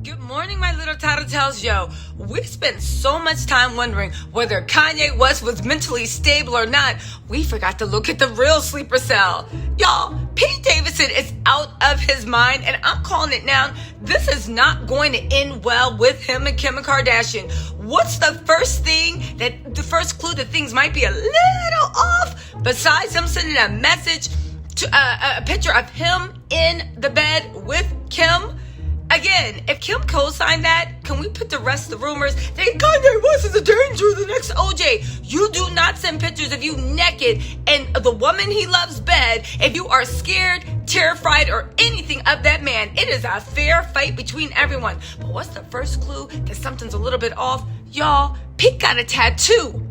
Good morning, my little Tattle Tells. Yo, we spent so much time wondering whether Kanye West was mentally stable or not. We forgot to look at the real sleeper cell. Y'all, Pete Davidson is out of his mind, and I'm calling it now. This is not going to end well with him and Kim Kardashian. What's the first clue that things might be a little off, besides him sending a message to a picture of him in the bed with Kim? Again, if Kim co-signed that, can we put the rest of the rumors that Kanye West is a danger, the next OJ? You do not send pictures of you naked in the woman he loves bed if you are scared, terrified, or anything of that man. It is a fair fight between everyone. But what's the first clue that something's a little bit off? Y'all, Pete got a tattoo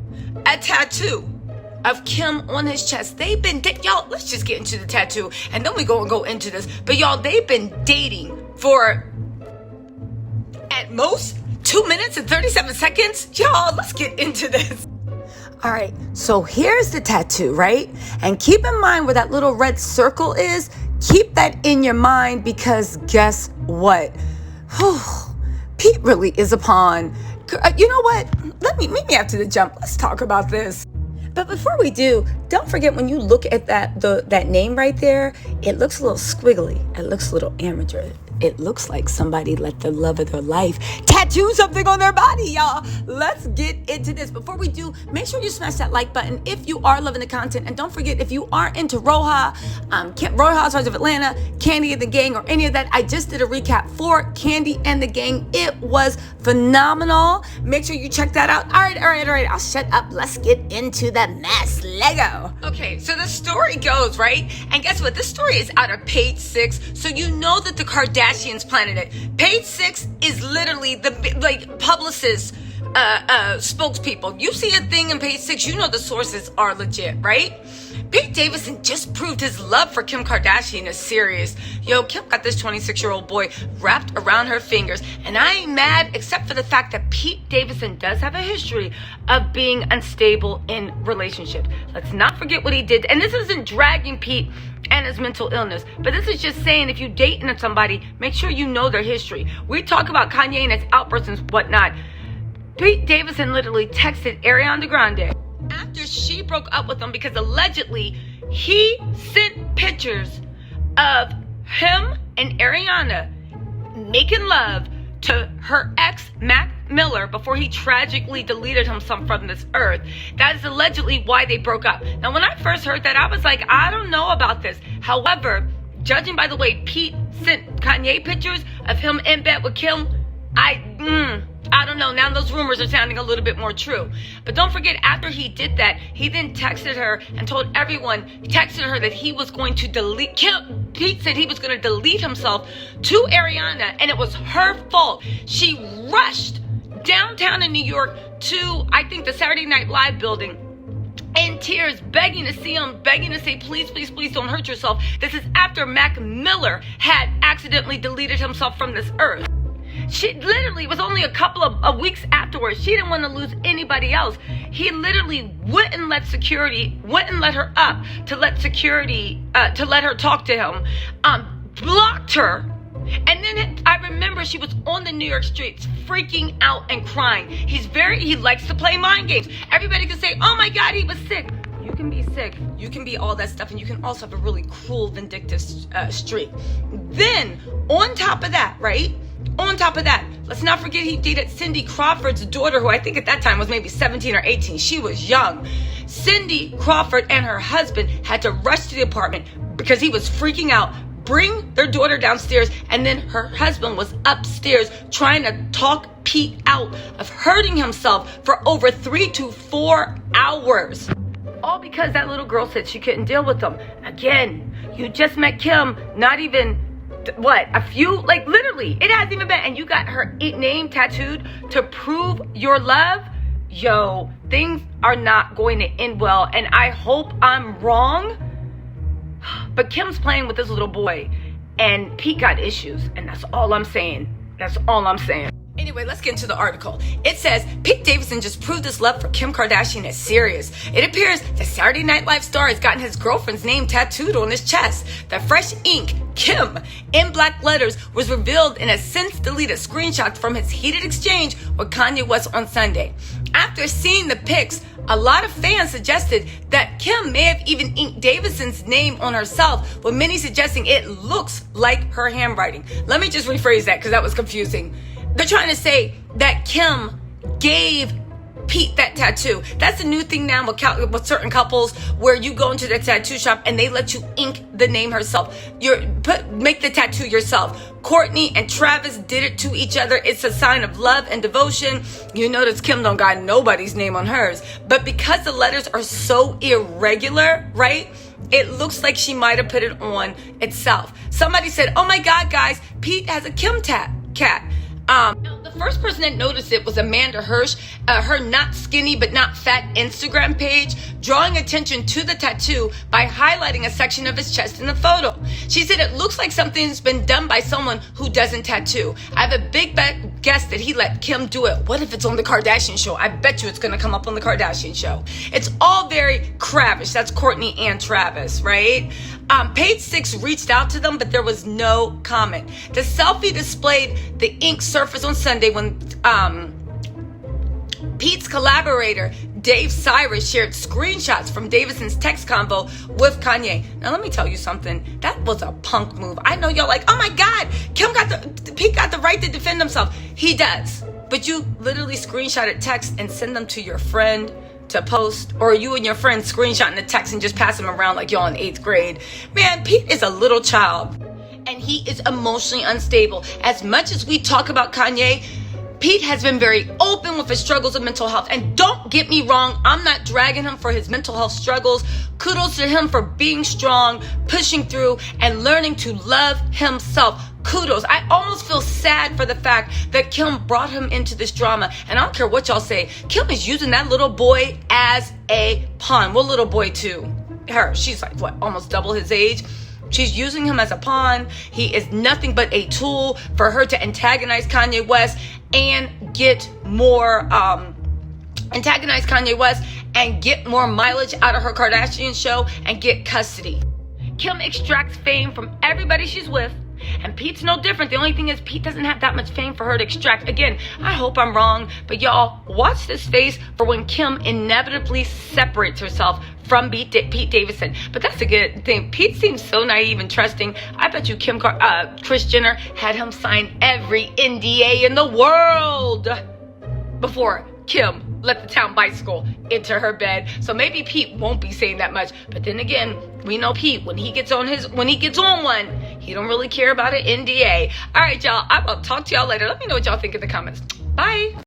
of Kim on his chest. They've been, y'all, let's just get into the tattoo and then we go into this. But y'all, they've been dating for at most 2 minutes and 37 seconds. Y'all, let's get into this. All right, so here's the tattoo, right? And keep in mind where that little red circle is. Keep that in your mind because guess what? Pete really is a pawn. You know what? Meet me after the jump. Let's talk about this. But before we do, don't forget when you look at that name right there, it looks a little squiggly. It looks a little amateur. It looks like somebody let the love of their life tattoo something on their body, y'all. Let's get into this. Before we do, make sure you smash that like button if you are loving the content. And don't forget, if you are into Royal Housewives of Atlanta, Kandi and the Gang, or any of that, I just did a recap for Kandi and the Gang. It was phenomenal. Make sure you check that out. All right. I'll shut up. Let's get into the mess. Lego. Okay, so the story goes, right? And guess what? This story is out of page 6. So you know that the Kardashians planted it. Page 6 is literally the publicist spokespeople. You see a thing in page 6, you know the sources are legit, right? Pete Davidson just proved his love for Kim Kardashian is serious. Yo, Kim got this 26-year-old boy wrapped around her fingers, and I ain't mad except for the fact that Pete Davidson does have a history of being unstable in relationships. Let's not forget what he did, and this isn't dragging Pete and his mental illness, but this is just saying if you dating somebody, make sure you know their history. We talk about Kanye and his outbursts and whatnot. Pete Davidson literally texted Ariana Grande after she broke up with him because allegedly he sent pictures of him and Ariana making love to her ex, Mac Miller, before he tragically deleted himself from this earth. That is allegedly why they broke up. Now, when I first heard that, I was like, I don't know about this. However, judging by the way Pete sent Kanye pictures of him in bed with Kim, I don't know. Now those rumors are sounding a little bit more true. But don't forget, after he did that, he then texted her and told everyone, that he was going to delete Pete said he was going to delete himself to Ariana, and it was her fault. She rushed downtown in New York to, I think, the Saturday Night Live building in tears, begging to see him, begging to say, please, please, please don't hurt yourself. This is after Mac Miller had accidentally deleted himself from this earth. She literally was only a couple of weeks afterwards. She didn't want to lose anybody else. He literally wouldn't let her up to let security, to let her talk to him, blocked her. And then I remember she was on the New York streets freaking out and crying. He likes to play mind games. Everybody can say, oh my God, he was sick. You can be sick, you can be all that stuff, and you can also have a really cruel, vindictive streak. Then, on top of that, let's not forget he dated Cindy Crawford's daughter, who I think at that time was maybe 17 or 18. She was young. Cindy Crawford and her husband had to rush to the apartment because he was freaking out, bring their daughter downstairs, and then her husband was upstairs trying to talk Pete out of hurting himself for over 3 to 4 hours. All because that little girl said she couldn't deal with them. Again, you just met Kim, not even, literally, it hasn't even been, and you got her name tattooed to prove your love. Yo, things are not going to end well, and I hope I'm wrong, but Kim's playing with this little boy, and Pete got issues, and that's all I'm saying. Anyway, Anyway, let's get into the article. It says, Pete Davidson just proved his love for Kim Kardashian is serious. It appears the Saturday Night Live star has gotten his girlfriend's name tattooed on his chest. The fresh ink, Kim, in black letters, was revealed in a since-deleted screenshot from his heated exchange with Kanye West on Sunday. After seeing the pics, a lot of fans suggested that Kim may have even inked Davidson's name on herself, with many suggesting it looks like her handwriting. Let me just rephrase that because that was confusing. They're trying to say that Kim gave Pete that tattoo. That's a new thing now with certain couples, where you go into the tattoo shop and they let you ink the name herself. Make the tattoo yourself. Courtney and Travis did it to each other. It's a sign of love and devotion. You notice Kim don't got nobody's name on hers. But because the letters are so irregular, right? It looks like she might have put it on itself. Somebody said, oh my God, guys, Pete has a Kim cat. Now, the first person that noticed it was Amanda Hirsch, her not skinny but not fat Instagram page, drawing attention to the tattoo by highlighting a section of his chest in the photo. She said it looks like something's been done by someone who doesn't tattoo. I have a big guess that he let Kim do it. What if it's on the Kardashian show? I bet you it's going to come up on the Kardashian show. It's all very Kravish. That's Courtney and Travis, right? Page 6 reached out to them, but there was no comment. The selfie displayed the ink surface on Sunday when Pete's collaborator, Dave Cyrus, shared screenshots from Davidson's text convo with Kanye. Now, let me tell you something. That was a punk move. I know y'all like, oh my God, Pete got the right to defend himself. He does. But you literally screenshotted text and send them to your friend to post, or you and your friend screenshotting the text and just pass them around like y'all in 8th grade. Man, Pete is a little child, and he is emotionally unstable. As much as we talk about Kanye, Pete has been very open with his struggles of mental health. And don't get me wrong, I'm not dragging him for his mental health struggles. Kudos to him for being strong, pushing through, and learning to love himself. Kudos. I almost feel sad for the fact that Kim brought him into this drama. And I don't care what y'all say. Kim is using that little boy as a pawn. What little boy too? Her. She's like, what, almost double his age? She's using him as a pawn. He is nothing but a tool for her to antagonize Kanye West and get more, antagonize Kanye West and get more mileage out of her Kardashian show and get custody. Kim extracts fame from everybody she's with, and Pete's no different. The only thing is Pete doesn't have that much fame for her to extract. Again, I hope I'm wrong, but y'all, watch this space for when Kim inevitably separates herself from Pete Davidson. But that's a good thing. Pete seems so naive and trusting. I bet you Kris Jenner had him sign every NDA in the world before Kim let the town bicycle into her bed. So maybe Pete won't be saying that much. But then again, we know Pete, when he gets on one, he don't really care about an NDA. All right, y'all, I'll talk to y'all later. Let me know what y'all think in the comments. Bye.